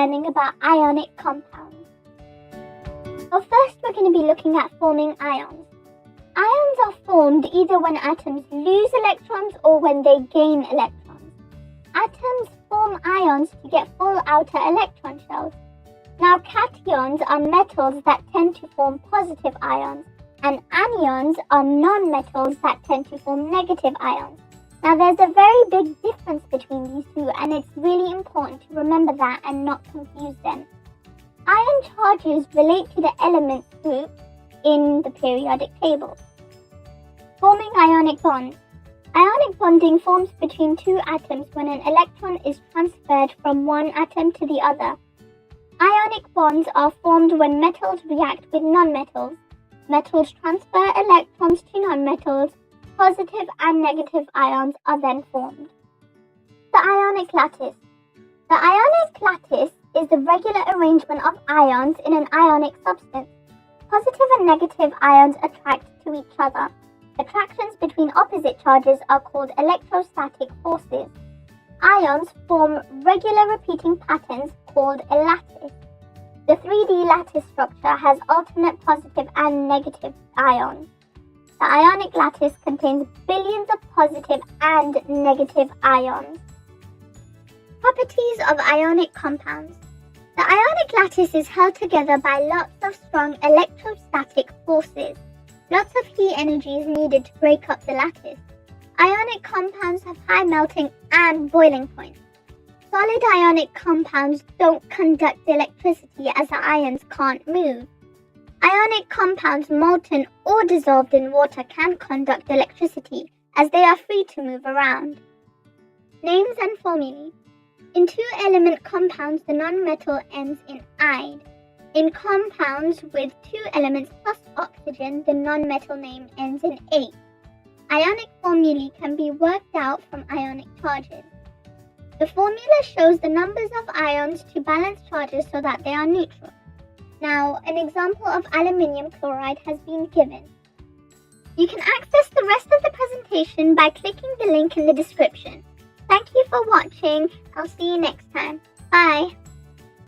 learning about ionic compounds. So first we're going to be looking at forming ions. Ions are formed either when atoms lose electrons or when they gain electrons. Atoms form ions to get full outer electron shells. Now cations are metals that tend to form positive ions, and anions are non-metals that tend to form negative ions. Now there's a very big difference between these two, and it's really important to remember that and not confuse them. Ion charges relate to the elements group in the periodic table. Forming ionic bonds. Ionic bonding forms between two atoms when an electron is transferred from one atom to the other. Ionic bonds are formed when metals react with nonmetals. Metals transfer electrons to nonmetals. Positive and negative ions are then formed. The ionic lattice. The ionic lattice is the regular arrangement of ions in an ionic substance. Positive and negative ions attract to each other. Attractions between opposite charges are called electrostatic forces. Ions form regular repeating patterns called a lattice. The 3D lattice structure has alternate positive and negative ions. The ionic lattice contains billions of positive and negative ions. Properties of ionic compounds. The ionic lattice is held together by lots of strong electrostatic forces. Lots of heat energy is needed to break up the lattice. Ionic compounds have high melting and boiling points. Solid ionic compounds don't conduct electricity as the ions can't move. Ionic compounds molten or dissolved in water can conduct electricity as they are free to move around. Names and formulae. In two-element compounds, the nonmetal ends in "ide". In compounds with two elements plus oxygen, the nonmetal name ends in "ate". Ionic formulae can be worked out from ionic charges. The formula shows the numbers of ions to balance charges so that they are neutral. Now, an example of aluminium chloride has been given. You can access the rest of the presentation by clicking the link in the description. Thank you for watching. I'll see you next time. Bye.